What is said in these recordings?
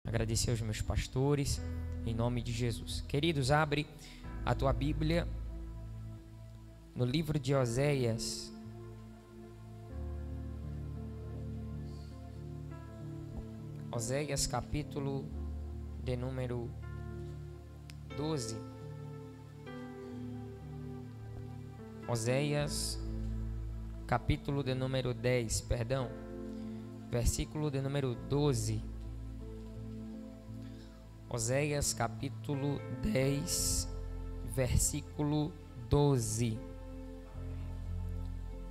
Agradecer aos meus pastores, em nome de Jesus. Queridos, abre a tua Bíblia no livro de Oséias. Oséias, capítulo de número 12. Oséias, capítulo de número 10, perdão. Versículo de número 12. Oséias, capítulo 10, versículo 12.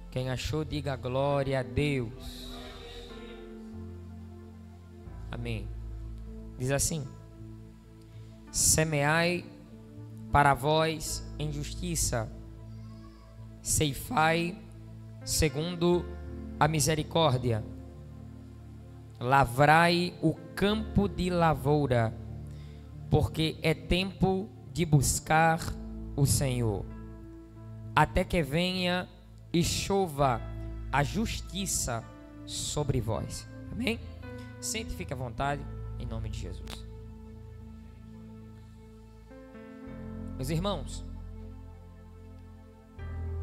Quem achou, diga glória a Deus. Amém. Diz assim: semeai para vós em justiça, ceifai segundo a misericórdia, lavrai o campo de lavoura, porque é tempo de buscar o Senhor, até que venha e chova a justiça sobre vós. Amém? Sente e fique à vontade, em nome de Jesus. Meus irmãos,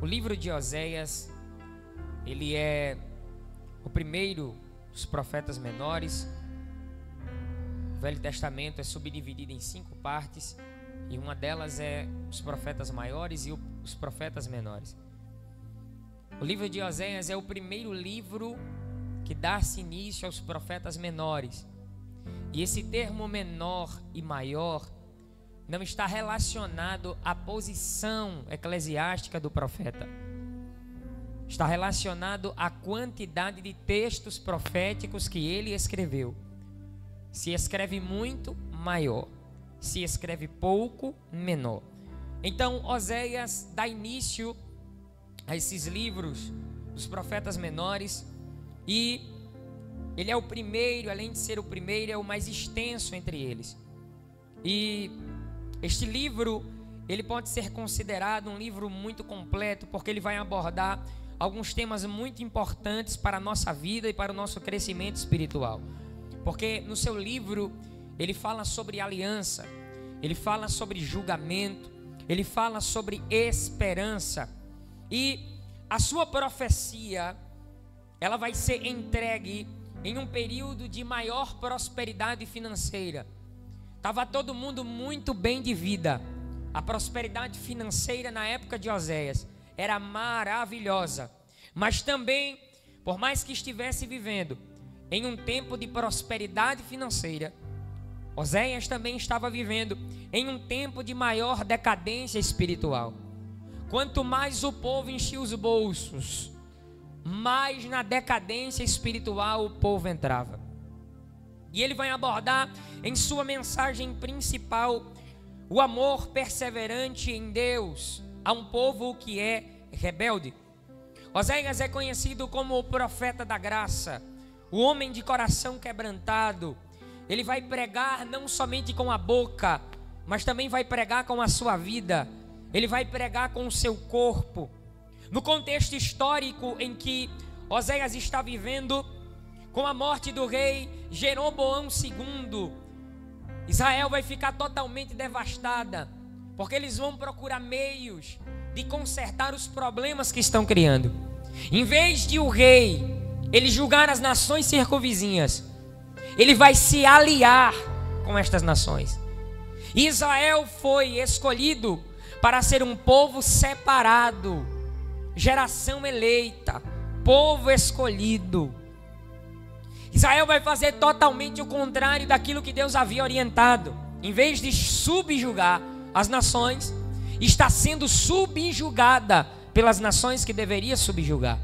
o livro de Oséias, ele é o primeiro dos profetas menores. O Velho Testamento é subdividido em 5 partes, e uma delas é os profetas maiores e os profetas menores. O livro de Oséias é o primeiro livro que dá-se início aos profetas menores. E esse termo menor e maior não está relacionado à posição eclesiástica do profeta. Está relacionado à quantidade de textos proféticos que ele escreveu. Se escreve muito, maior. Se escreve pouco, menor. Então, Oséias dá início a esses livros dos profetas menores, e ele é o primeiro, além de ser o primeiro, é o mais extenso entre eles. E este livro, ele pode ser considerado um livro muito completo, porque ele vai abordar alguns temas muito importantes para a nossa vida e para o nosso crescimento espiritual. Porque no seu livro, ele fala sobre aliança, ele fala sobre julgamento, ele fala sobre esperança. E a sua profecia, ela vai ser entregue em um período de maior prosperidade financeira. Estava todo mundo muito bem de vida. A prosperidade financeira na época de Oséias era maravilhosa. Mas também, por mais que estivesse vivendo em um tempo de prosperidade financeira, Oséias também estava vivendo em um tempo de maior decadência espiritual. Quanto mais o povo enchia os bolsos, mais na decadência espiritual o povo entrava. E ele vai abordar em sua mensagem principal o amor perseverante em Deus a um povo que é rebelde. Oséias é conhecido como o profeta da graça, o homem de coração quebrantado. Ele vai pregar não somente com a boca, mas também vai pregar com a sua vida. Ele vai pregar com o seu corpo. No contexto histórico em que Oséias está vivendo, com a morte do rei Jeroboão II, Israel vai ficar totalmente devastada, porque eles vão procurar meios de consertar os problemas que estão criando. Em vez de o rei ele julgar as nações circunvizinhas, ele vai se aliar com estas nações. Israel foi escolhido para ser um povo separado, geração eleita, povo escolhido. Israel vai fazer totalmente o contrário daquilo que Deus havia orientado. Em vez de subjugar as nações, está sendo subjugada pelas nações que deveria subjugar.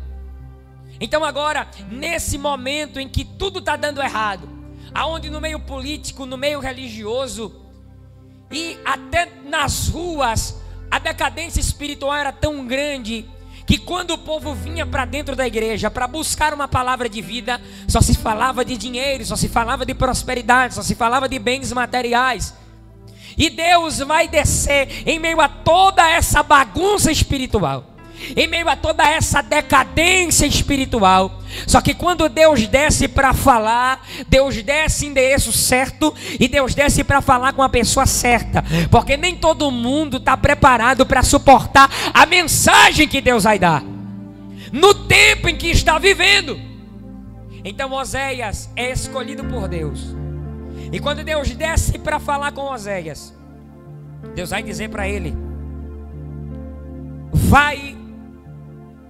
Então agora, nesse momento em que tudo está dando errado, aonde no meio político, no meio religioso e até nas ruas, a decadência espiritual era tão grande que quando o povo vinha para dentro da igreja para buscar uma palavra de vida, só se falava de dinheiro, só se falava de prosperidade, só se falava de bens materiais. E Deus vai descer em meio a toda essa bagunça espiritual. em meio a toda essa decadência espiritual. Só que quando Deus desce para falar, Deus desce em endereço certo e Deus desce para falar com a pessoa certa, porque nem todo mundo está preparado para suportar a mensagem que Deus vai dar no tempo em que está vivendo. Então Oséias é escolhido por Deus, e quando Deus desce para falar com Oséias, Deus vai dizer para ele: vai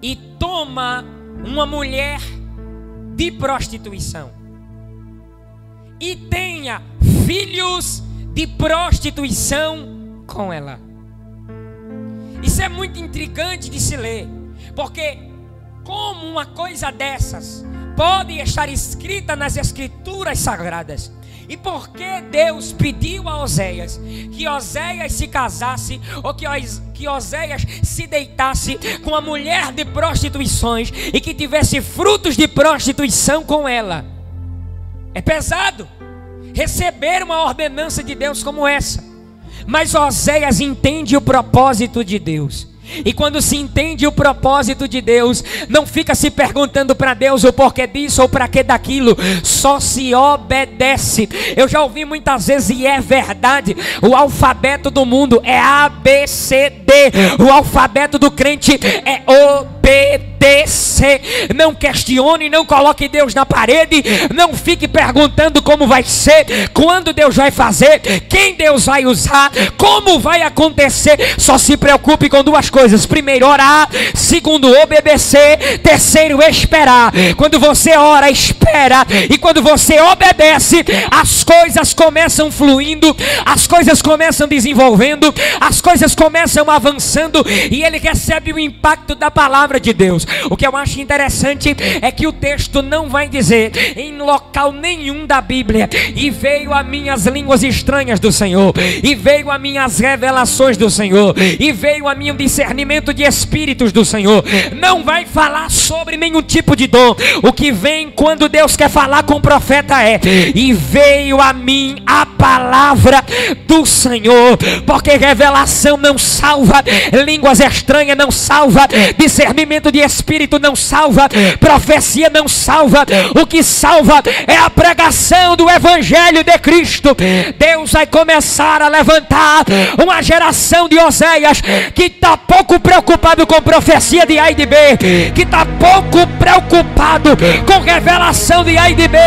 e toma uma mulher de prostituição e tenha filhos de prostituição com ela. Isso é muito intrigante de se ler, porque como uma coisa dessas pode estar escrita nas escrituras sagradas? E por que Deus pediu a Oséias que Oséias se casasse, ou que Oséias se deitasse com uma mulher de prostituições e que tivesse frutos de prostituição com ela? É pesado receber uma ordenança de Deus como essa, mas Oséias entende o propósito de Deus. E quando se entende o propósito de Deus, não fica se perguntando para Deus o porquê disso ou para que daquilo, só se obedece. Eu já ouvi muitas vezes, e é verdade, o alfabeto do mundo é A, B, C, D. O alfabeto do crente é obedecer. Não questione, não coloque Deus na parede, não fique perguntando como vai ser, quando Deus vai fazer, quem Deus vai usar, como vai acontecer. Só se preocupe com duas coisas: primeiro, orar; segundo, obedecer; terceiro, esperar. Quando você ora, espera, e quando você obedece, as coisas começam fluindo, as coisas começam desenvolvendo, as coisas começam avançando, e ele recebe o impacto da palavra de Deus. O que eu acho interessante é que o texto não vai dizer em local nenhum da Bíblia: e veio a minhas línguas estranhas do Senhor, e veio a minhas revelações do Senhor, e veio a mim discernimento de espíritos do Senhor. Não vai falar sobre nenhum tipo de dom. O que vem quando Deus quer falar com o profeta é: e veio a mim a palavra do Senhor. Porque revelação não salva, línguas estranhas não salva, discernimento de espírito não salva, profecia não salva. O que salva é a pregação do Evangelho de Cristo. Deus vai começar a levantar uma geração de Oséias que está pouco preocupado com profecia de A e de B, que está pouco preocupado com revelação de A e de B.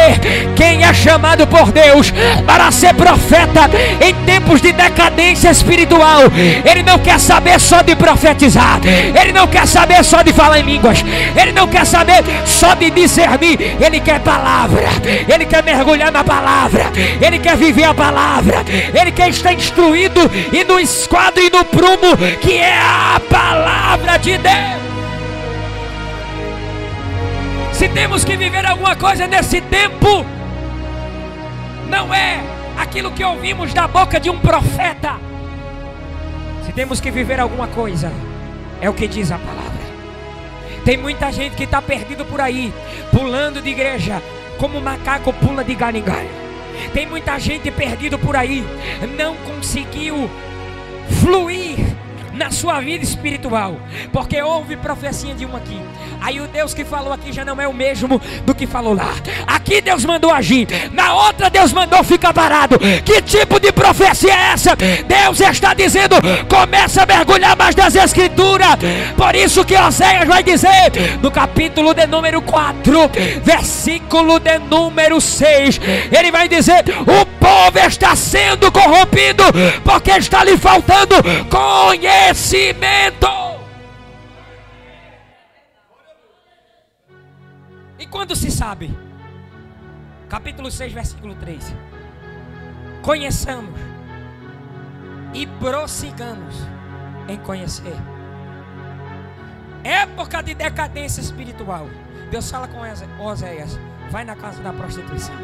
Quem é chamado por Deus para ser profeta em tempos de decadência espiritual, ele não quer saber só de profetizar, ele não quer saber só de falar em línguas, ele não quer saber só de discernir, ele quer palavra, ele quer mergulhar na palavra, ele quer viver a palavra, ele quer estar instruído e no esquadro e no prumo que é a palavra de Deus. Se temos que viver alguma coisa nesse tempo, não é aquilo que ouvimos da boca de um profeta. Se temos que viver alguma coisa, é o que diz a palavra. Tem muita gente que está perdido por aí, pulando de igreja como macaco pula de galho em galho. Tem muita gente perdido por aí, não conseguiu fluir na sua vida espiritual, porque houve profecia de um aqui, aí o Deus que falou aqui já não é o mesmo do que falou lá. Aqui Deus mandou agir, na outra Deus mandou ficar parado. Que tipo de profecia é essa? Deus está dizendo: começa a mergulhar mais nas escrituras. Por isso que Oséias vai dizer no capítulo de número 4, versículo de número 6, ele vai dizer: o povo está sendo corrompido porque está lhe faltando conhecimento. E quando se sabe? Capítulo 6, versículo 3: conheçamos e prossigamos em conhecer. Época de decadência espiritual. Deus fala com Oséias: vai na casa da prostituição.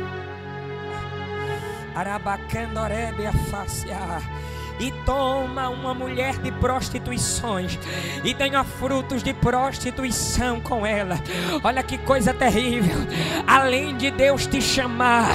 e toma uma mulher de prostituições e tenha frutos de prostituição com ela. Olha que coisa terrível. Além de Deus te chamar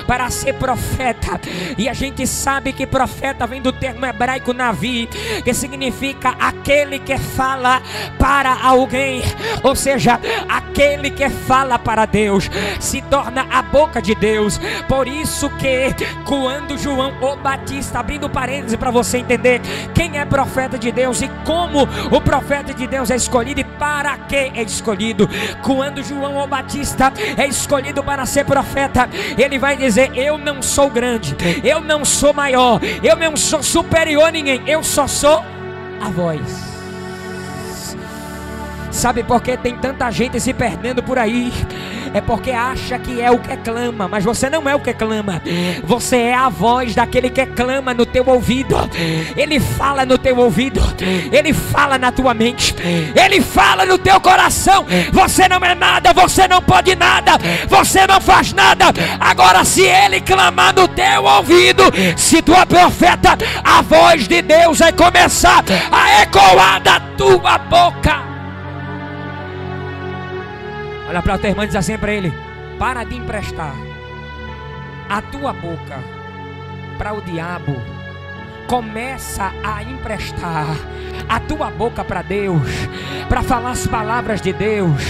para ser profeta, e a gente sabe que profeta vem do termo hebraico navi, que significa aquele que fala para alguém, ou seja, aquele que fala para Deus, se torna a boca de Deus. Por isso que quando João o Batista, abrindo parênteses para você entender quem é profeta de Deus e como o profeta de Deus é escolhido e para que é escolhido, quando João o Batista é escolhido para ser profeta, ele vai dizer: eu não sou grande, eu não sou maior, eu não sou superior a ninguém, eu só sou a voz. Sabe por que tem tanta gente se perdendo por aí? É porque acha que é o que clama, mas você não é o que clama. Você é a voz daquele que clama no teu ouvido. Ele fala no teu ouvido, ele fala na tua mente, ele fala no teu coração. Você não é nada, você não pode nada, você não faz nada. Agora, se ele clamar no teu ouvido, se tu é profeta, a voz de Deus vai começar a ecoar da tua boca. Olha para o teu irmão e diz assim para ele: para de emprestar a tua boca para o diabo. Começa a emprestar a tua boca para Deus, para falar as palavras de Deus,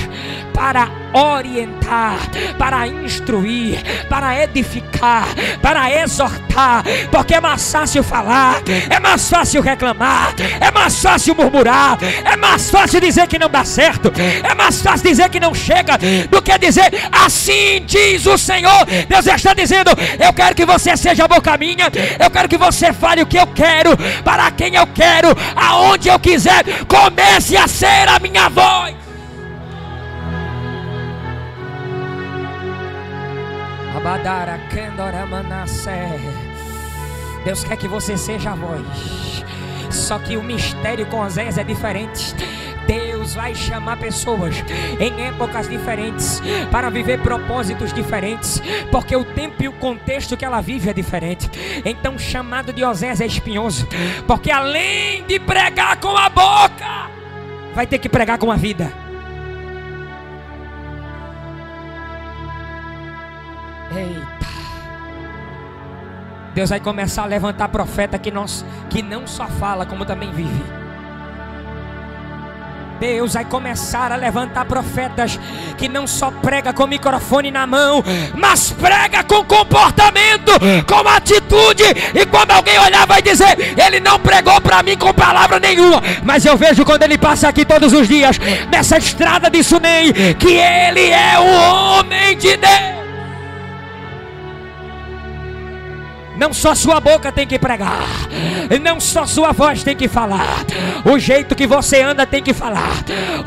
para orientar, para instruir, para edificar, para exortar. Porque é mais fácil falar, é mais fácil reclamar, é mais fácil murmurar, é mais fácil dizer que não dá certo, é mais fácil dizer que não chega, do que dizer assim diz o Senhor. Deus está dizendo: eu quero que você seja a boca minha, eu quero que você fale o que eu quero, para quem eu quero, aonde eu quiser. Comece a ser a minha voz. Deus quer que você seja a voz. Só que o mistério com Oséias é diferente. Deus vai chamar pessoas em épocas diferentes para viver propósitos diferentes, porque o tempo e o contexto que ela vive é diferente. Então o chamado de Oséias é espinhoso, porque além de pregar com a boca, vai ter que pregar com a vida. Eita! Deus vai começar a levantar profeta que não só fala, como também vive. Deus vai começar a levantar profetas que não só prega com o microfone na mão, mas prega com comportamento, com atitude. E quando alguém olhar vai dizer: ele não pregou para mim com palavra nenhuma, mas eu vejo quando ele passa aqui todos os dias nessa estrada de Sunem, que ele é o homem de Deus. Não só sua boca tem que pregar, não só sua voz tem que falar, o jeito que você anda tem que falar,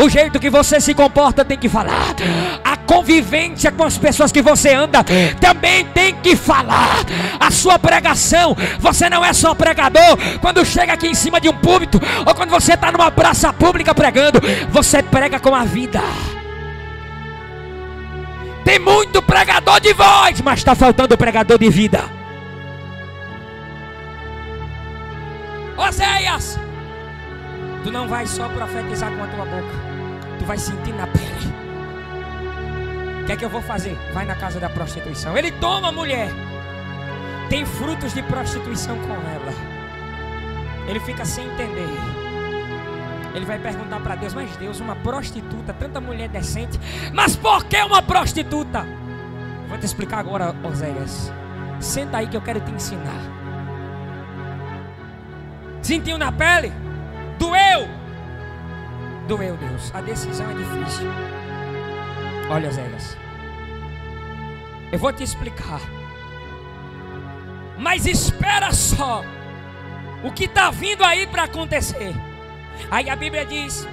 o jeito que você se comporta tem que falar, a convivência com as pessoas que você anda também tem que falar. A sua pregação, você não é só pregador quando chega aqui em cima de um púlpito, ou quando você está numa praça pública pregando, você prega com a vida. Tem muito pregador de voz, mas está faltando pregador de vida. Oséias, tu não vai só profetizar com a tua boca, tu vai sentir na pele. O que é que eu vou fazer? Vai na casa da prostituição. Ele toma a mulher, tem frutos de prostituição com ela. Ele fica sem entender. Ele vai perguntar para Deus: mas Deus, uma prostituta, tanta mulher decente, mas por que uma prostituta? Eu vou te explicar agora, Oséias. Senta aí que eu quero te ensinar. Sentiu na pele? Doeu? Doeu, Deus. A decisão é difícil. Olha, Oséias, eu vou te explicar, mas espera só o que está vindo aí para acontecer. Aí a Bíblia diz,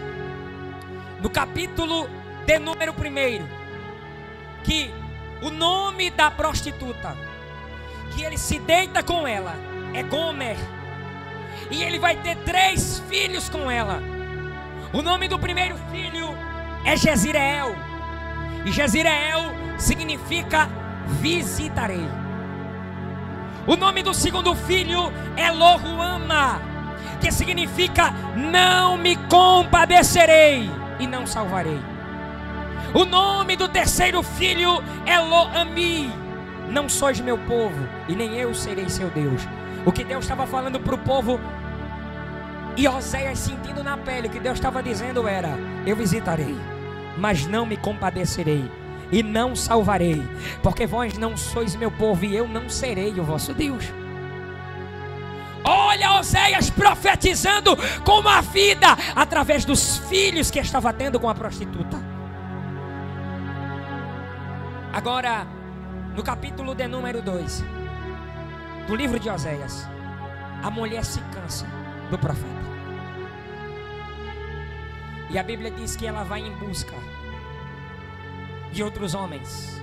no capítulo de número 1, que o nome da prostituta que ele se deita com ela é Gomer. E ele vai ter 3 filhos com ela. O nome do primeiro filho é Jezreel. E Jezreel significa visitarei. O nome do segundo filho é Lo-ruama, que significa não me compadecerei e não salvarei. O nome do terceiro filho é Lo-ami, não sois meu povo e nem eu serei seu Deus. O que Deus estava falando para o povo, e Oséias sentindo na pele, o que Deus estava dizendo era: eu visitarei, mas não me compadecerei e não salvarei, porque vós não sois meu povo e eu não serei o vosso Deus. Olha Oséias profetizando como a vida através dos filhos que estava tendo com a prostituta. Agora, no capítulo de número 2 do livro de Oséias, a mulher se cansa do profeta. E a Bíblia diz que ela vai em busca de outros homens.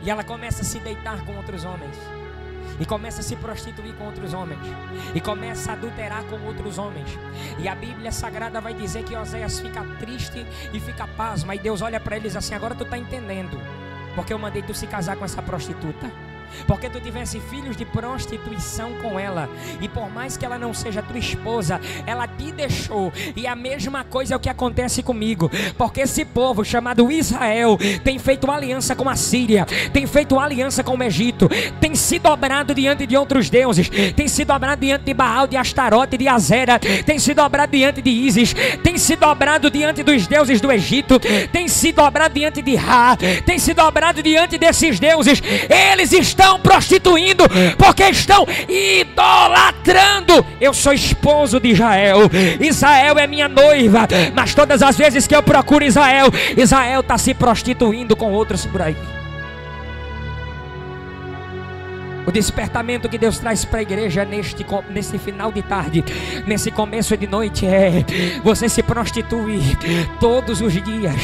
E ela começa a se deitar com outros homens. E começa a se prostituir com outros homens. E começa a adulterar com outros homens. E a Bíblia Sagrada vai dizer que Oséias fica triste e fica pasma. E Deus olha para eles assim: agora tu está entendendo porque eu mandei tu se casar com essa prostituta. Porque tu tivesse filhos de prostituição com ela, e por mais que ela não seja tua esposa, ela te deixou. E a mesma coisa é o que acontece comigo, porque esse povo chamado Israel tem feito aliança com a Síria, tem feito aliança com o Egito, tem se dobrado diante de outros deuses, tem se dobrado diante de Baal, de Astarote, de Azera, tem se dobrado diante de Ísis, tem se dobrado diante dos deuses do Egito, tem se dobrado diante de Ra, tem se dobrado diante desses deuses. Eles estão prostituindo porque estão idolatrando. Eu sou esposo de Israel, Israel é minha noiva, mas todas as vezes que eu procuro Israel, Israel está se prostituindo com outros por aí. O despertamento que Deus traz para a igreja nesse final de tarde, nesse começo de noite, é: você se prostitui todos os dias.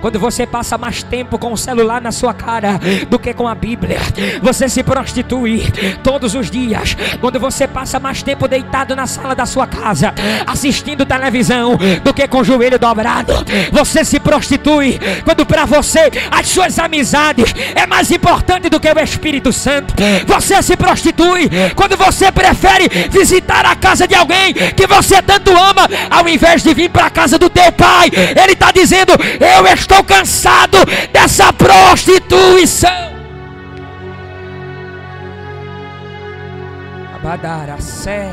Quando você passa mais tempo com o celular na sua cara do que com a Bíblia, você se prostitui todos os dias. Quando você passa mais tempo deitado na sala da sua casa assistindo televisão do que com o joelho dobrado, você se prostitui. Quando para você as suas amizades é mais importante do que o Espírito Santo, você se prostitui quando você prefere visitar a casa de alguém que você tanto ama, ao invés de vir para a casa do teu pai. Ele está dizendo: eu estou cansado dessa prostituição. Abadaracé.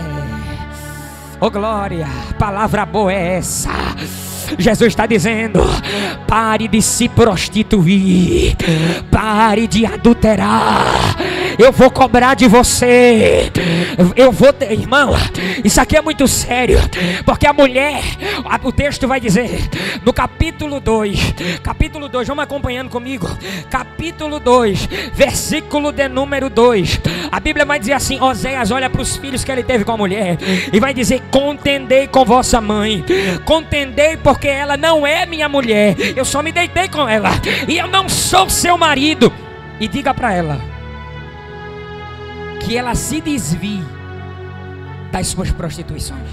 Oh glória, palavra boa é essa. Jesus está dizendo: pare de se prostituir, pare de adulterar. Eu vou cobrar de você. Irmão, isso aqui é muito sério, porque a mulher, o texto vai dizer no capítulo 2, vamos acompanhando comigo, capítulo 2, versículo de número 2, a Bíblia vai dizer assim: Oséias olha para os filhos que ele teve com a mulher e vai dizer: contendei com vossa mãe, contendei porque ela não é minha mulher, eu só me deitei com ela e eu não sou seu marido. E diga para ela que ela se desvie das suas prostituições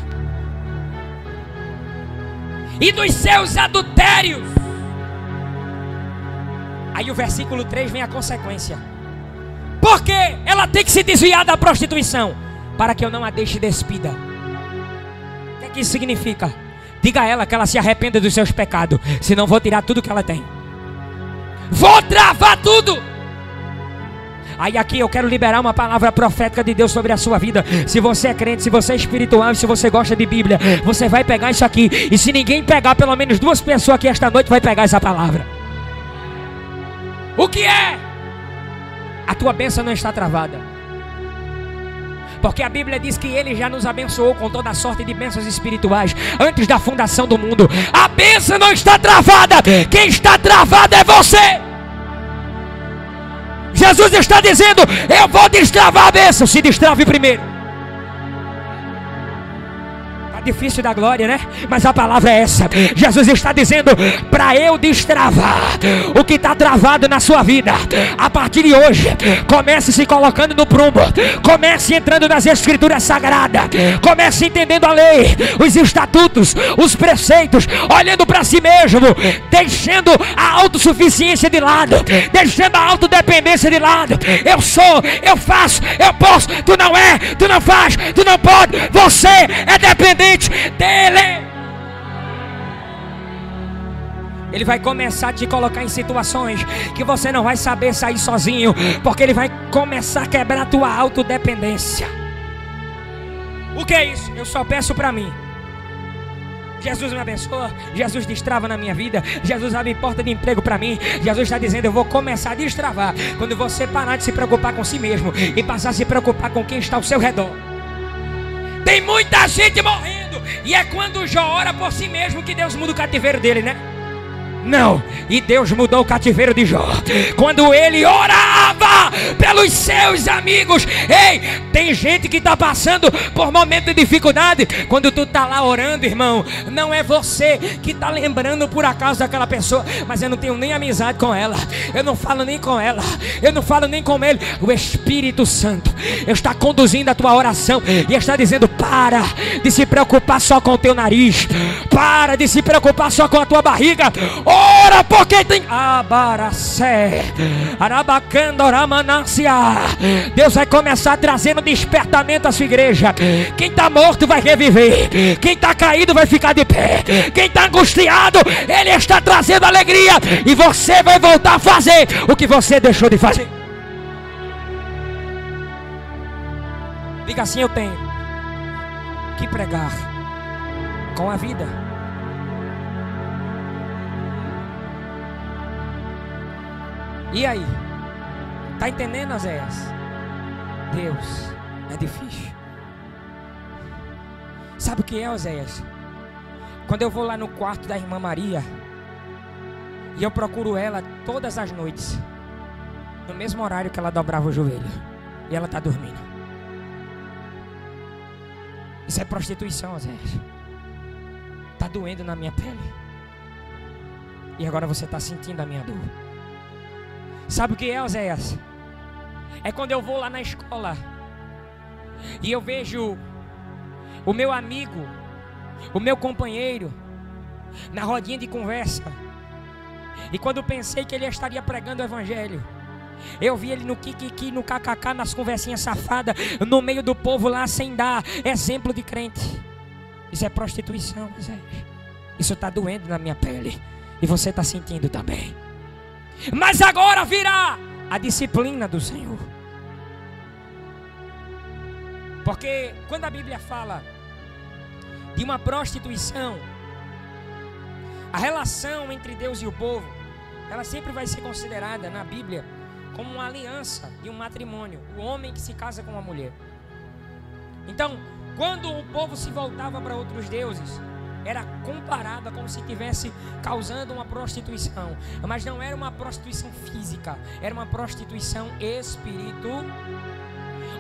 e dos seus adultérios. Aí o versículo 3 vem a consequência: porque ela tem que se desviar da prostituição para que eu não a deixe despida. O que isso significa? Diga a ela que ela se arrependa dos seus pecados, senão vou tirar tudo que ela tem, vou travar tudo. Aí aqui eu quero liberar uma palavra profética de Deus sobre a sua vida. Se você é crente, se você é espiritual, se você gosta de Bíblia, você vai pegar isso aqui. E se ninguém pegar, pelo menos 2 pessoas aqui esta noite vai pegar essa palavra. O que é? A tua bênção não está travada, porque a Bíblia diz que Ele já nos abençoou com toda a sorte de bênçãos espirituais antes da fundação do mundo. A bênção não está travada. Quem está travado é você. Jesus está dizendo: eu vou destravar a bênção. Se destrave primeiro. Está Difícil da glória, né? Mas a palavra é essa. Jesus está dizendo para eu destravar o que está travado na sua vida. A partir de hoje, comece se colocando no prumo. Comece entrando nas escrituras sagradas. Comece entendendo a lei, os estatutos, os preceitos, olhando para si mesmo, deixando a autossuficiência de lado, deixando a autodependência de lado. Eu sou, eu faço, eu posso. Tu não é, tu não faz, tu não pode. Você é dependente dele. Ele vai começar a te colocar em situações que você não vai saber sair sozinho, porque ele vai começar a quebrar a tua autodependência. O que é isso? Eu só peço para mim. Jesus me abençoa, Jesus destrava na minha vida, Jesus abre porta de emprego para mim. Jesus está dizendo, eu vou começar a destravar quando você parar de se preocupar com si mesmo e passar a se preocupar com quem está ao seu redor. Tem muita gente morrendo, e é quando Jó ora por si mesmo que Deus muda o cativeiro dele, né? Não, e Deus mudou o cativeiro de Jó quando ele orava pelos seus amigos. Ei, tem gente que está passando por momento de dificuldade. Quando tu está lá orando, irmão, não é você que está lembrando por acaso daquela pessoa, mas eu não tenho nem amizade com ela, eu não falo nem com ela, eu não falo nem com ele. O Espírito Santo está conduzindo a tua oração e está dizendo, para de se preocupar só com o teu nariz, para de se preocupar só com a tua barriga. Ora, porque tem Abaracé, Arabacandoramanância. Deus vai começar trazendo despertamento à sua igreja. Quem está morto vai reviver, quem está caído vai ficar de pé, quem está angustiado, ele está trazendo alegria, e você vai voltar a fazer o que você deixou de fazer. Diga assim, eu tenho que pregar com a vida. E aí? Tá entendendo, Oséias? Deus, é difícil. Sabe o que é, Oséias? Quando eu vou lá no quarto da irmã Maria e eu procuro ela todas as noites, no mesmo horário que ela dobrava o joelho, e ela está dormindo. Isso é prostituição, Oséias. Está doendo na minha pele. E agora você está sentindo a minha dor. Sabe o que é, Oséias? É quando eu vou lá na escola e eu vejo o meu amigo, o meu companheiro, na rodinha de conversa, e quando eu pensei que ele estaria pregando o evangelho, eu vi ele no kikiki, no kkk, nas conversinhas safadas, no meio do povo lá, sem dar exemplo de crente. Isso é prostituição, Oséias. Isso está doendo na minha pele, e você está sentindo também. Mas agora virá a disciplina do Senhor. Porque quando a Bíblia fala de uma prostituição, a relação entre Deus e o povo, ela sempre vai ser considerada na Bíblia como uma aliança de um matrimônio, o homem que se casa com uma mulher. Então, quando o povo se voltava para outros deuses, era comparada como se estivesse causando uma prostituição. Mas não era uma prostituição física, era uma prostituição espiritual.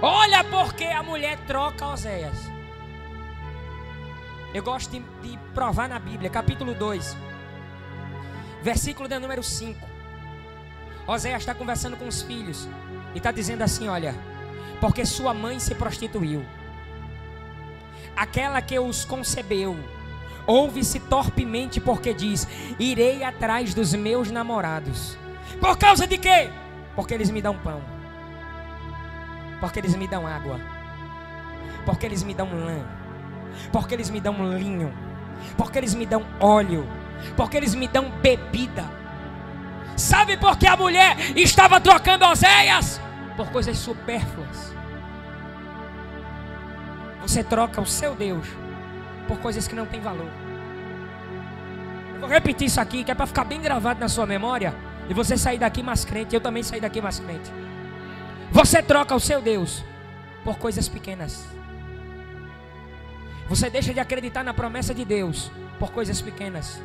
Olha porque a mulher troca, Oséias. Eu gosto de provar na Bíblia, capítulo 2, versículo de número 5. Oséias está conversando com os filhos e está dizendo assim, olha, porque sua mãe se prostituiu, aquela que os concebeu ouve-se torpemente, porque diz, irei atrás dos meus namorados. Por causa de quê? Porque eles me dão pão, porque eles me dão água, porque eles me dão lã, porque eles me dão linho, porque eles me dão óleo, porque eles me dão bebida. Sabe por que a mulher estava trocando Oséias? Por coisas supérfluas. Você troca o seu Deus por coisas que não têm valor. Eu vou repetir isso aqui, que é para ficar bem gravado na sua memória, e você sair daqui mais crente. Eu também saí daqui mais crente. Você troca o seu Deus por coisas pequenas. Você deixa de acreditar na promessa de Deus por coisas pequenas.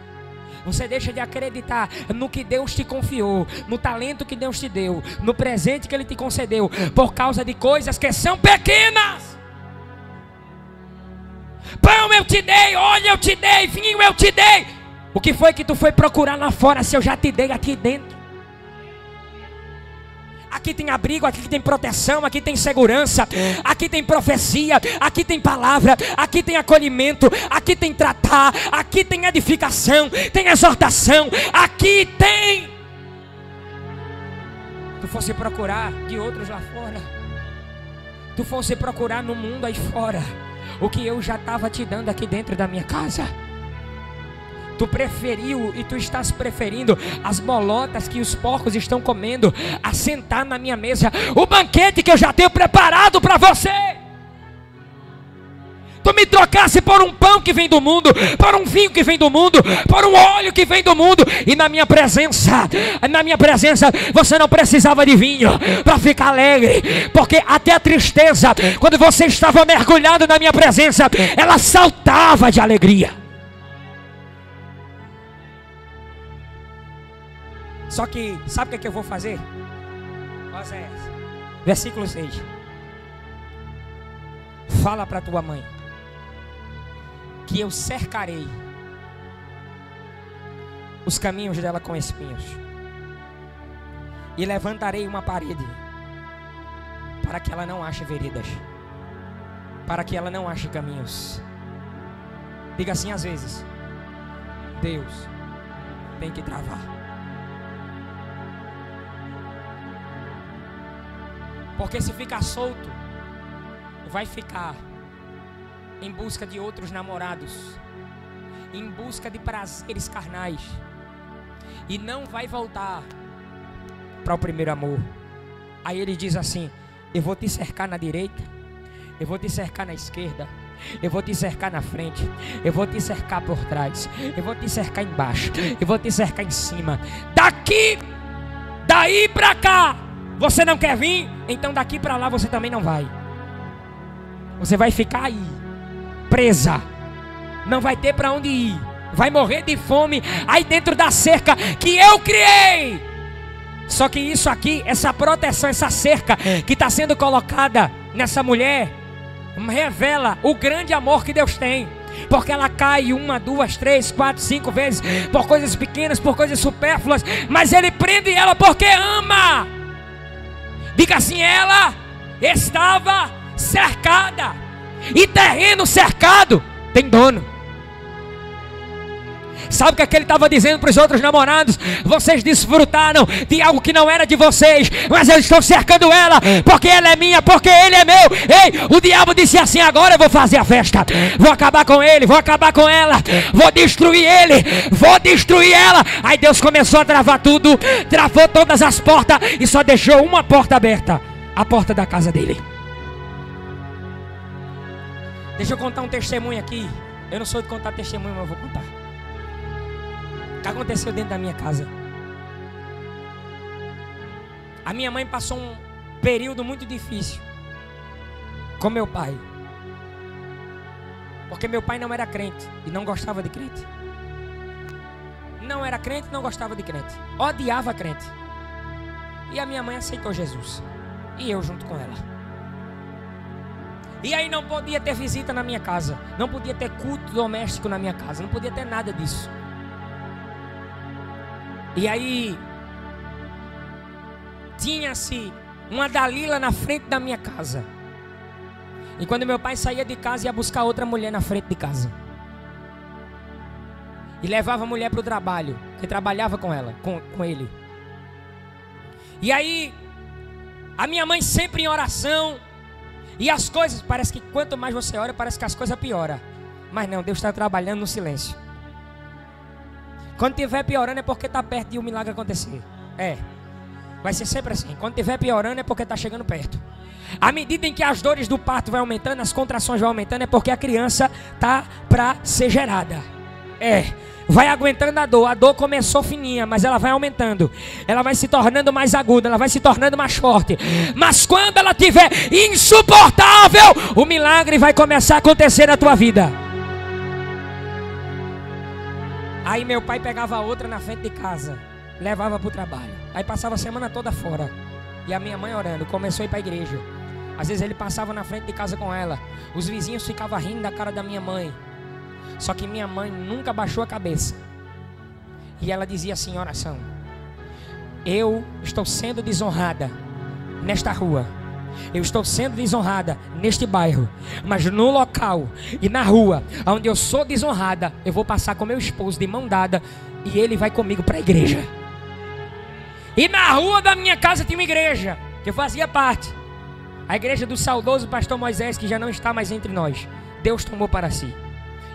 Você deixa de acreditar no que Deus te confiou, no talento que Deus te deu, no presente que Ele te concedeu, por causa de coisas que são pequenas. pão eu te dei, óleo eu te dei, vinho eu te dei. O que foi que tu foi procurar lá fora se eu já te dei aqui dentro? Aqui tem abrigo, aqui tem proteção, aqui tem segurança, aqui tem profecia, aqui tem palavra, aqui tem acolhimento, aqui tem tratar, aqui tem edificação, tem exortação, aqui tem. Tu fosse procurar de outros lá fora, tu fosse procurar no mundo aí fora, o que eu já estava te dando aqui dentro da minha casa. Tu preferiu e tu estás preferindo as bolotas que os porcos estão comendo a sentar na minha mesa, o banquete que eu já tenho preparado para você. Tu me trocasse por um pão que vem do mundo, por um vinho que vem do mundo, por um óleo que vem do mundo, e na minha presença você não precisava de vinho para ficar alegre, porque até a tristeza, quando você estava mergulhado na minha presença, ela saltava de alegria. Só que, sabe o que eu vou fazer? Oséias, versículo 6. Fala para tua mãe que eu cercarei os caminhos dela com espinhos e levantarei uma parede para que ela não ache veredas, para que ela não ache caminhos. Diga assim: às vezes Deus tem que travar. Porque se ficar solto, vai ficar em busca de outros namorados, em busca de prazeres carnais, e não vai voltar para o primeiro amor. Aí ele diz assim: eu vou te cercar na direita, eu vou te cercar na esquerda, eu vou te cercar na frente, eu vou te cercar por trás, eu vou te cercar embaixo, eu vou te cercar em cima. Daí para cá você não quer vir? Então daqui para lá você também não vai. Você vai ficar aí, presa. Não vai ter para onde ir. Vai morrer de fome aí dentro da cerca que eu criei. Só que isso aqui, essa proteção, essa cerca que está sendo colocada nessa mulher, revela o grande amor que Deus tem. Porque ela cai 1, 2, 3, 4, 5 vezes por coisas pequenas, por coisas supérfluas, mas Ele prende ela porque ama. Diga assim: ela estava cercada. E terreno cercado tem dono. Sabe o que é que ele estava dizendo para os outros namorados? Vocês desfrutaram de algo que não era de vocês, mas eu estou cercando ela, porque ela é minha, porque ele é meu. Ei, o diabo disse assim: agora eu vou fazer a festa, vou acabar com ele, vou acabar com ela, vou destruir ele, vou destruir ela. Aí Deus começou a travar tudo, travou todas as portas e só deixou uma porta aberta, a porta da casa dele. Deixa eu contar um testemunho aqui. Eu não sou de contar testemunho, mas eu vou contar. O que aconteceu dentro da minha casa? A minha mãe passou um período muito difícil com meu pai, porque meu pai não era crente e não gostava de crente. Não era crente e não gostava de crente. Odiava crente. E a minha mãe aceitou Jesus, e eu junto com ela. E aí não podia ter visita na minha casa, não podia ter culto doméstico na minha casa, não podia ter nada disso. E aí tinha-se uma Dalila na frente da minha casa. E quando meu pai saía de casa, ia buscar outra mulher na frente de casa. E levava a mulher para o trabalho, que trabalhava com ela, com ele. E aí a minha mãe sempre em oração. E as coisas, parece que quanto mais você ora, parece que as coisas pioram. Mas não, Deus está trabalhando no silêncio. Quando estiver piorando é porque está perto de um milagre acontecer. Vai ser sempre assim. Quando estiver piorando é porque está chegando perto. À medida em que as dores do parto vão aumentando, as contrações vão aumentando, é porque a criança está para ser gerada. Vai aguentando a dor começou fininha, mas ela vai aumentando. Ela vai se tornando mais aguda, ela vai se tornando mais forte. Mas quando ela estiver insuportável, o milagre vai começar a acontecer na tua vida. Aí meu pai pegava a outra na frente de casa, levava para o trabalho. Aí passava a semana toda fora. E a minha mãe orando, começou a ir para a igreja. Às vezes ele passava na frente de casa com ela. Os vizinhos ficavam rindo da cara da minha mãe. Só que minha mãe nunca baixou a cabeça. E ela dizia assim em oração: eu estou sendo desonrada nesta rua, eu estou sendo desonrada neste bairro, mas no local e na rua onde eu sou desonrada, eu vou passar com meu esposo de mão dada e ele vai comigo para a igreja. E na rua da minha casa tinha uma igreja que eu fazia parte, a igreja do saudoso pastor Moisés, que já não está mais entre nós. Deus tomou para si.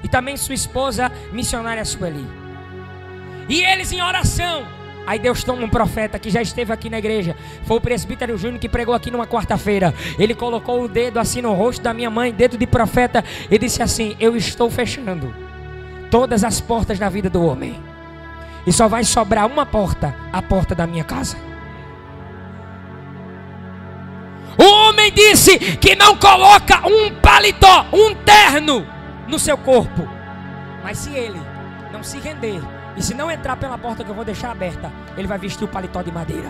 E também sua esposa missionária Sueli. E eles em oração. Aí Deus toma um profeta que já esteve aqui na igreja. Foi o presbítero Júnior que pregou aqui numa quarta-feira. Ele colocou o dedo assim no rosto da minha mãe, dedo de profeta, e disse assim: eu estou fechando todas as portas da vida do homem, e só vai sobrar uma porta, a porta da minha casa. O homem disse que não coloca um paletó, um terno no seu corpo, mas se ele não se render e se não entrar pela porta que eu vou deixar aberta, ele vai vestir o paletó de madeira.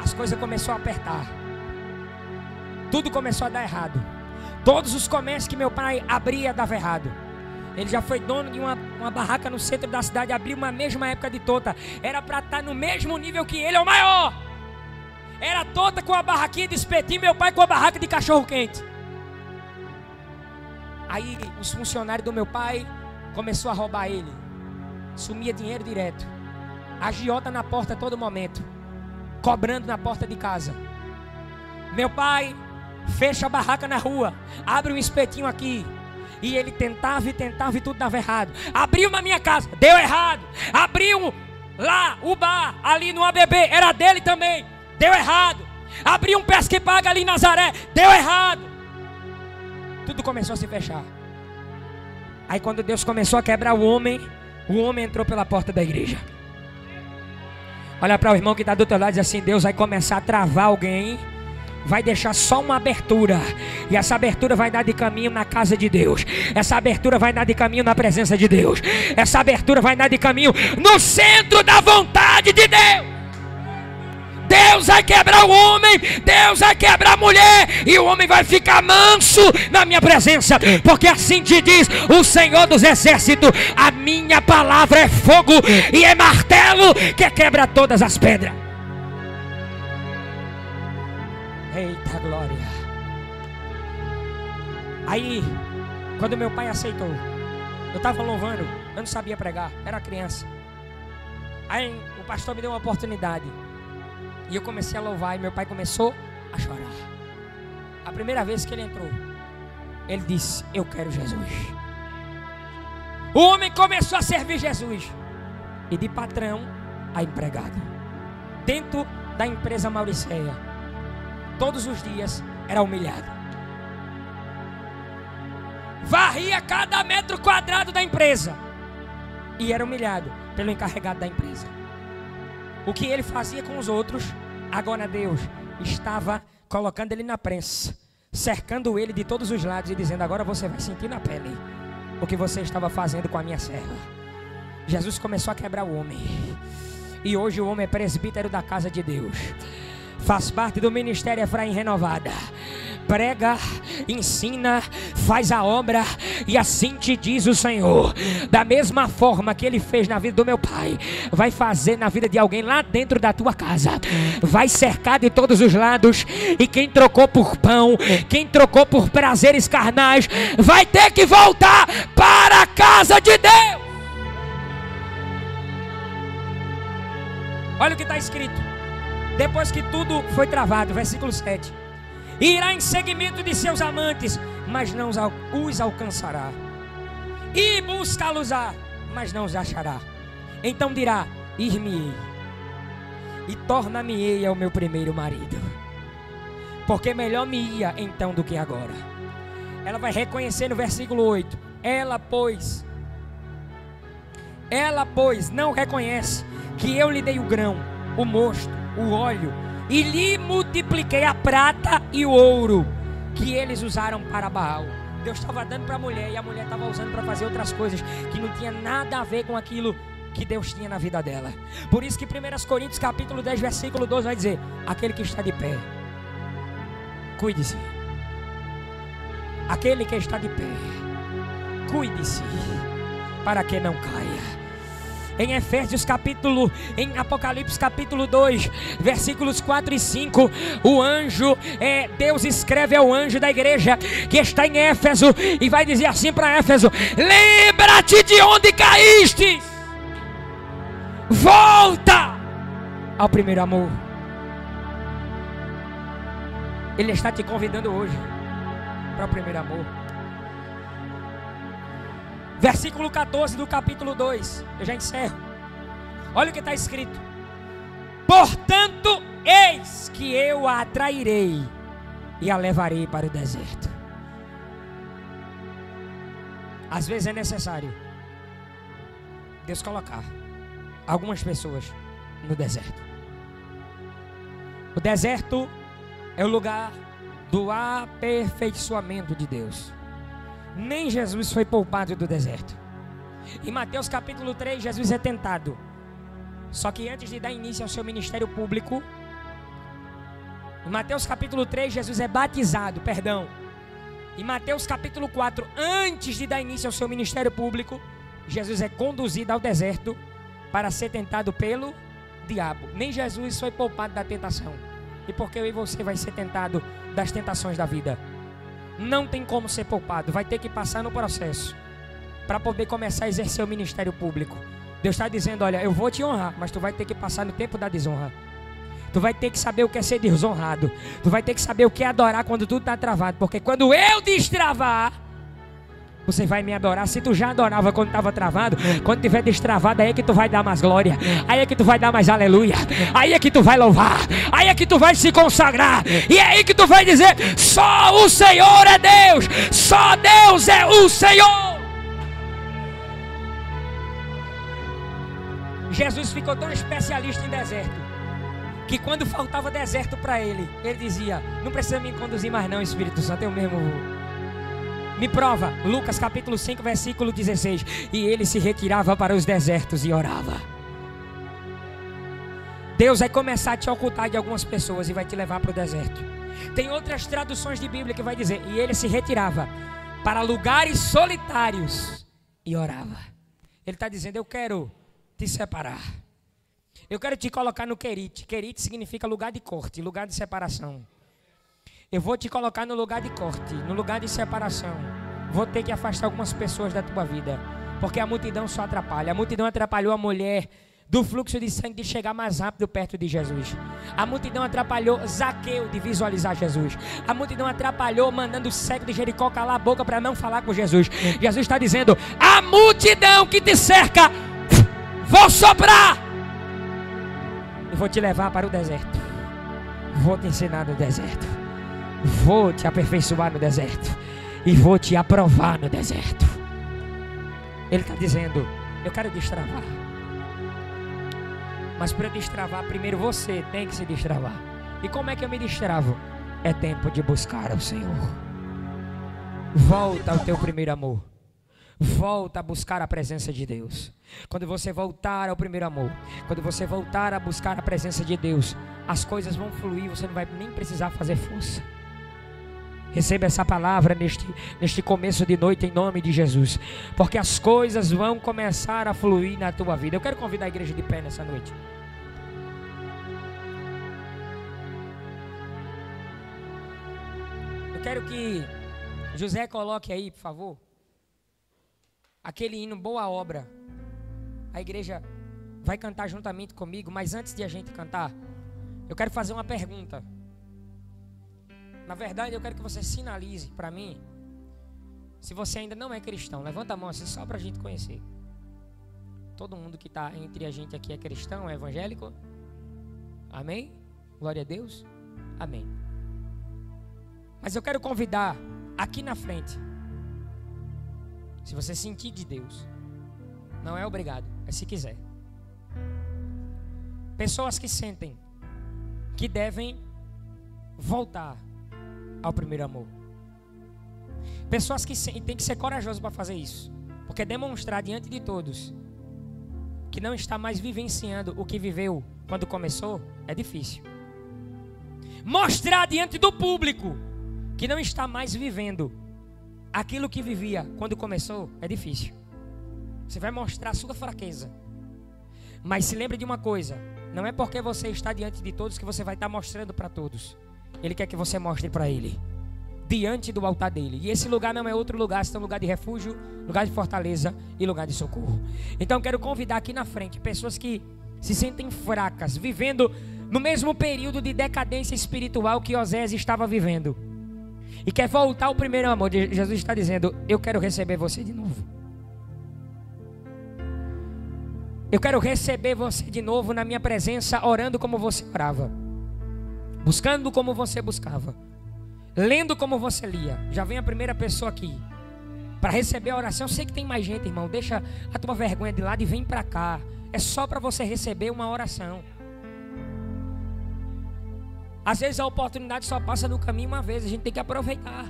As coisas começaram a apertar. Tudo começou a dar errado. Todos os comércios que meu pai abria dava errado. Ele já foi dono de uma barraca no centro da cidade, abriu uma mesma época de Tota. Era para estar no mesmo nível que ele, ou maior. Era Tota com a barraquinha de espetinho, meu pai com a barraca de cachorro quente. Aí os funcionários do meu pai começou a roubar ele. Sumia dinheiro direto. Agiota na porta a todo momento, cobrando na porta de casa. Meu pai fecha a barraca na rua, abre um espetinho aqui. E ele tentava e tudo dava errado. Abriu na minha casa, deu errado. Abriu lá o bar, ali no ABB, era dele também, deu errado. Abriu um Pesca e Paga ali em Nazaré, deu errado. Tudo começou a se fechar. Aí quando Deus começou a quebrar o homem entrou pela porta da igreja. Olha para o irmão que está do teu lado e diz assim: Deus vai começar a travar alguém, vai deixar só uma abertura, e essa abertura vai dar de caminho na casa de Deus. Essa abertura vai dar de caminho na presença de Deus. Essa abertura vai dar de caminho no centro da vontade de Deus. Deus vai quebrar o homem, Deus vai quebrar a mulher, e o homem vai ficar manso na minha presença, porque assim te diz o Senhor dos Exércitos: a minha palavra é fogo e é martelo que quebra todas as pedras. Eita glória. Aí, quando meu pai aceitou, eu estava louvando, eu não sabia pregar, era criança. Aí o pastor me deu uma oportunidade, e eu comecei a louvar, e meu pai começou a chorar. A primeira vez que ele entrou, ele disse: eu quero Jesus. O homem começou a servir Jesus, e de patrão a empregado, dentro da empresa Mauriceia. Todos os dias era humilhado. Varria cada metro quadrado da empresa, e era humilhado pelo encarregado da empresa. O que ele fazia com os outros, agora Deus estava colocando ele na prensa, cercando ele de todos os lados e dizendo: agora você vai sentir na pele o que você estava fazendo com a minha serva. Jesus começou a quebrar o homem, e hoje o homem é presbítero da casa de Deus, faz parte do ministério Efraim Renovada, prega, ensina, faz a obra, e assim te diz o Senhor: da mesma forma que ele fez na vida do meu pai, vai fazer na vida de alguém lá dentro da tua casa. Vai cercar de todos os lados, e quem trocou por pão, quem trocou por prazeres carnais, vai ter que voltar para a casa de Deus. Olha o que está escrito. Depois que tudo foi travado, versículo 7: irá em seguimento de seus amantes, mas não os alcançará, e buscá-los-á, mas não os achará. Então dirá: ir-me-ei, e torna-me-ei ao meu primeiro marido, porque melhor me ia então do que agora. Ela vai reconhecer no versículo 8: ela pois não reconhece que eu lhe dei o grão, o mosto, o óleo, e lhe multipliquei a prata e o ouro que eles usaram para Baal. Deus estava dando para a mulher, e a mulher estava usando para fazer outras coisas que não tinha nada a ver com aquilo que Deus tinha na vida dela. Por isso que 1 Coríntios capítulo 10 versículo 12 vai dizer: aquele que está de pé, cuide-se. Aquele que está de pé, cuide-se, para que não caia. Em Efésios em Apocalipse capítulo 2, versículos 4 e 5, o anjo, Deus escreve ao anjo da igreja que está em Éfeso e vai dizer assim para Éfeso: lembra-te de onde caíste, volta ao primeiro amor. Ele está te convidando hoje para o primeiro amor. Versículo 14 do capítulo 2, eu já encerro. Olha o que está escrito: portanto, eis que eu a atrairei e a levarei para o deserto. Às vezes é necessário Deus colocar algumas pessoas no deserto. O deserto é o lugar do aperfeiçoamento de Deus. Nem Jesus foi poupado do deserto. Em Mateus capítulo 3, Jesus é tentado. Só que antes de dar início ao seu ministério público, em Mateus capítulo 3, Jesus é batizado, Em Mateus capítulo 4, antes de dar início ao seu ministério público, Jesus é conduzido ao deserto para ser tentado pelo diabo. Nem Jesus foi poupado da tentação. E porque eu e você vai ser tentado das tentações da vida. Não tem como ser poupado, vai ter que passar no processo para poder começar a exercer o ministério público. Deus está dizendo: olha, eu vou te honrar, mas tu vai ter que passar no tempo da desonra. Tu vai ter que saber o que é ser desonrado. Tu vai ter que saber o que é adorar quando tudo está travado. Porque quando eu destravar, você vai me adorar. Se tu já adorava quando estava travado, quando tiver destravado, aí é que tu vai dar mais glória, aí é que tu vai dar mais aleluia, aí é que tu vai louvar, aí é que tu vai se consagrar, e é aí que tu vai dizer: só o Senhor é Deus, só Deus é o Senhor. Jesus ficou tão especialista em deserto que quando faltava deserto para ele, ele dizia: não precisa me conduzir mais não, Espírito Santo, eu mesmo vou. Me prova, Lucas capítulo 5, versículo 16. E ele se retirava para os desertos e orava. Deus vai começar a te ocultar de algumas pessoas e vai te levar para o deserto. Tem outras traduções de Bíblia que vai dizer: e ele se retirava para lugares solitários e orava. Ele está dizendo: eu quero te separar. Eu quero te colocar no querite. Querite significa lugar de corte, lugar de separação. Eu vou te colocar no lugar de corte, no lugar de separação. Vou ter que afastar algumas pessoas da tua vida, porque a multidão só atrapalha. A multidão atrapalhou a mulher do fluxo de sangue de chegar mais rápido perto de Jesus. A multidão atrapalhou Zaqueu de visualizar Jesus. A multidão atrapalhou mandando o cego de Jericó calar a boca para não falar com Jesus. Jesus está dizendo: a multidão que te cerca, vou soprar e vou te levar para o deserto. Vou te ensinar no deserto. Vou te aperfeiçoar no deserto e vou te aprovar no deserto. Ele está dizendo: eu quero destravar. Mas para destravar, primeiro você tem que se destravar. E como é que eu me destravo? É tempo de buscar ao Senhor. Volta ao teu primeiro amor. Volta a buscar a presença de Deus. Quando você voltar ao primeiro amor, quando você voltar a buscar a presença de Deus, as coisas vão fluir, você não vai nem precisar fazer força. Receba essa palavra neste começo de noite em nome de Jesus, porque as coisas vão começar a fluir na tua vida. Eu quero convidar a igreja de pé nessa noite. Eu quero que José coloque aí, por favor, aquele hino Boa Obra. A igreja vai cantar juntamente comigo, mas antes de a gente cantar, eu quero fazer uma pergunta. Na verdade, eu quero que você sinalize para mim se você ainda não é cristão. Levanta a mão assim só para a gente conhecer. Todo mundo que está entre a gente aqui é cristão, é evangélico? Amém? Glória a Deus? Amém. Mas eu quero convidar aqui na frente, se você sentir de Deus, não é obrigado, é se quiser. Pessoas que sentem que devem voltar ao primeiro amor. Pessoas que tem que ser corajoso para fazer isso, porque demonstrar diante de todos que não está mais vivenciando o que viveu quando começou é difícil. Mostrar diante do público que não está mais vivendo aquilo que vivia quando começou, é difícil. Você vai mostrar a sua fraqueza. Mas se lembre de uma coisa: não é porque você está diante de todos que você vai estar mostrando para todos. Ele quer que você mostre para Ele, diante do altar dele. E esse lugar não é outro lugar, senão lugar de refúgio, lugar de fortaleza e lugar de socorro. Então quero convidar aqui na frente pessoas que se sentem fracas, vivendo no mesmo período de decadência espiritual que Oséias estava vivendo, e quer voltar ao primeiro amor. Jesus está dizendo: eu quero receber você de novo. Eu quero receber você de novo na minha presença, orando como você orava, buscando como você buscava, lendo como você lia. Já vem a primeira pessoa aqui para receber a oração. Eu sei que tem mais gente, irmão. Deixa a tua vergonha de lado e vem para cá. É só para você receber uma oração. Às vezes a oportunidade só passa no caminho uma vez. A gente tem que aproveitar.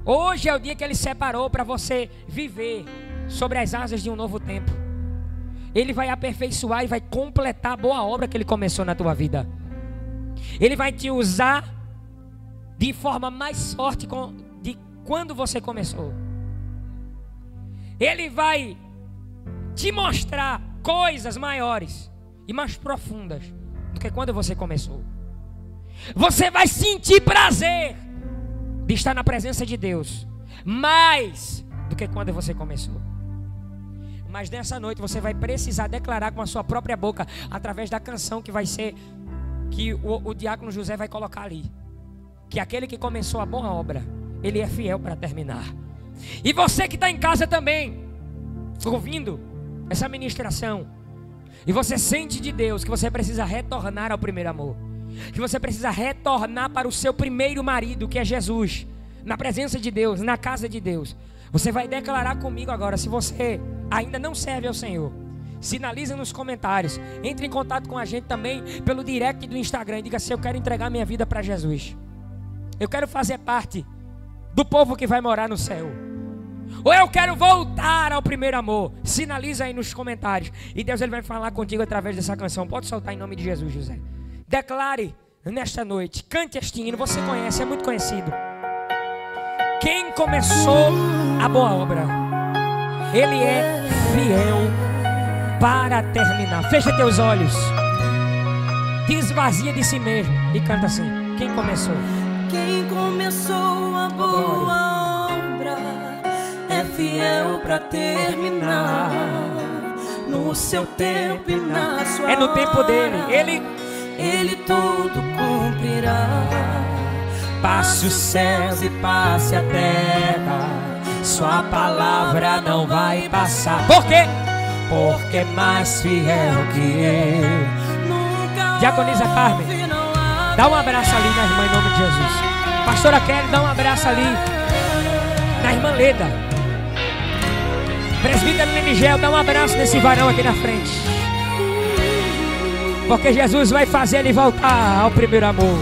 Hoje é o dia que Ele separou para você viver sobre as asas de um novo tempo. Ele vai aperfeiçoar e vai completar a boa obra que Ele começou na tua vida. Ele vai te usar de forma mais forte de quando você começou. Ele vai te mostrar coisas maiores e mais profundas do que quando você começou. Você vai sentir prazer de estar na presença de Deus mais do que quando você começou. Mas nessa noite você vai precisar declarar com a sua própria boca, através da canção que vai ser, que o diácono José vai colocar ali, que aquele que começou a boa obra, Ele é fiel para terminar. E você que está em casa também, ouvindo essa ministração, e você sente de Deus que você precisa retornar ao primeiro amor, que você precisa retornar para o seu primeiro marido, que é Jesus, na presença de Deus, na casa de Deus. Você vai declarar comigo agora. Se você ainda não serve ao Senhor, sinaliza nos comentários. Entre em contato com a gente também pelo direct do Instagram e diga assim: eu quero entregar minha vida para Jesus, eu quero fazer parte do povo que vai morar no céu, ou eu quero voltar ao primeiro amor. Sinaliza aí nos comentários e Deus Ele vai falar contigo através dessa canção. Pode soltar em nome de Jesus, José. Declare nesta noite, cante este hino. Você conhece, é muito conhecido. Quem começou a boa obra, Ele é fiel para terminar. Fecha teus olhos, te esvazia de si mesmo e canta assim: quem começou? Quem começou a boa obra é fiel para terminar. No seu tempo e na sua É no tempo dele. Ele tudo cumprirá. Passe os céus e passe a terra, sua palavra não vai passar. Por quê? Porque é mais fiel que eu. Nunca Diaconisa Carmen, dá um abraço ali na irmã em nome de Jesus. Pastora Kelly, dá um abraço ali na irmã Leda. Presbítero Nenigel, dá um abraço nesse varão aqui na frente, porque Jesus vai fazer ele voltar ao primeiro amor.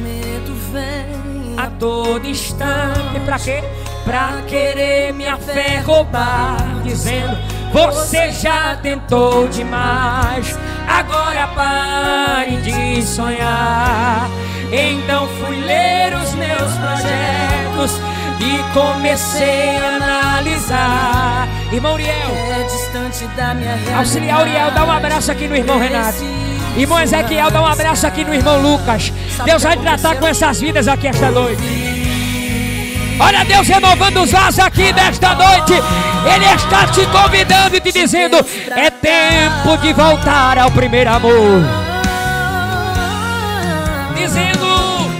Medo vem A todo instante, pra quê? Pra querer minha fé roubar, dizendo: você já tentou demais, agora pare de sonhar. Então fui ler os meus projetos e comecei a analisar. Irmão Uriel, é distante da minha realidade. auxiliar Uriel, dá um abraço aqui no irmão Renato. Irmão Ezequiel, dá um abraço aqui no irmão Lucas. Deus vai tratar com essas vidas aqui esta noite. Olha Deus renovando os vasos aqui nesta noite. Ele está te convidando e te dizendo: é tempo de voltar ao primeiro amor. Dizendo,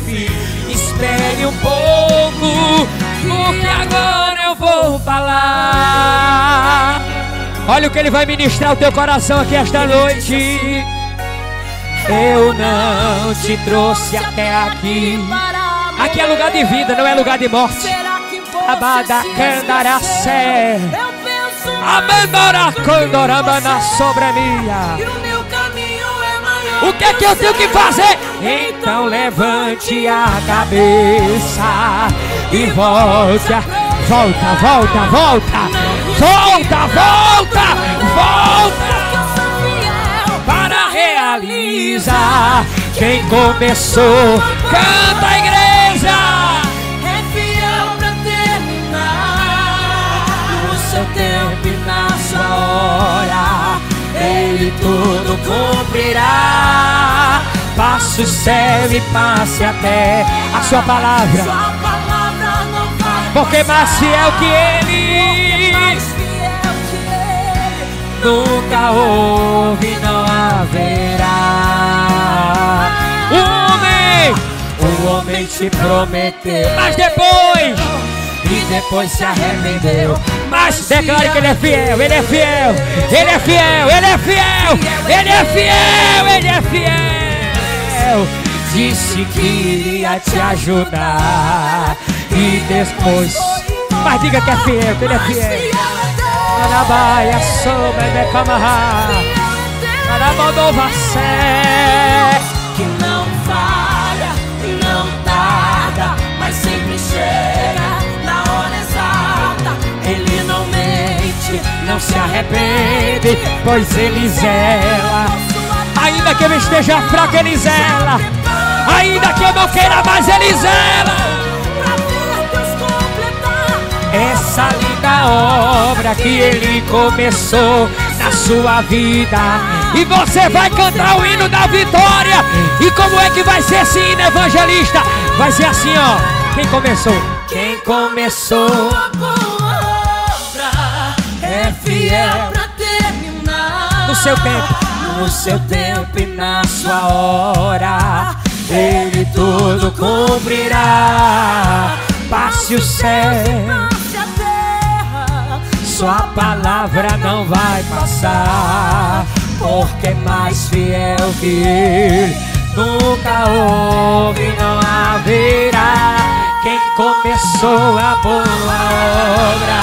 filho, espere um pouco, porque agora eu vou falar. Olha o que Ele vai ministrar ao teu coração aqui esta noite. Eu não te trouxe até aqui. Aqui é lugar de vida, não é lugar de morte. Abada candaracé, abandora candoramana sobrania. O que é que eu tenho que fazer? Então levante a cabeça e volte. Volta para realizar Quem começou, canta a igreja. É fiel pra terminar. No seu tempo e na sua hora, Ele tudo cumprirá. Passe o céu e passe a terra. A sua palavra, Sua palavra não vai porque mais fiel que Ele. mais fiel que Ele. Nunca houve, não haverá. O homem te prometeu, mas depois, e depois se arrependeu. Mas declare que Ele é fiel, Ele é fiel, Ele é fiel, Ele é fiel, Ele é fiel, Ele é fiel. Disse que iria te ajudar, e depois, mas diga que é fiel, que Ele é fiel. Arabaia, soube, mecamarra, arabodovacé. Que não falha, não tarda, mas sempre chega na hora exata. Ele não mente, não se arrepende, pois Ele zela. Ainda que eu esteja fraco, Ele zela. Ainda que eu não queira mais, Ele zela. Essa linda obra que Ele começou na sua vida, e você vai cantar o hino da vitória. E como é que vai ser esse hino, evangelista? Vai ser assim, ó. Quem começou? Quem começou A boa obra é fiel pra terminar. no seu tempo, no seu tempo e na sua hora, Ele tudo cumprirá. Passe o céu, sua palavra não vai passar, porque mais fiel que Ele nunca houve, não haverá. Quem começou a boa obra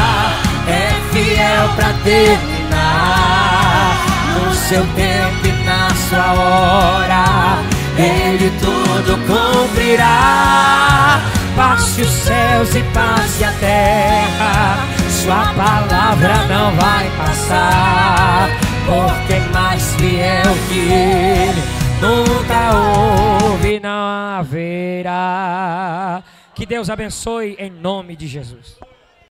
é fiel pra terminar. No seu tempo e na sua hora, Ele tudo cumprirá. Passe os céus e passe a terra, sua palavra não vai passar, porque mais fiel que Ele nunca houve, não haverá. Que Deus abençoe em nome de Jesus.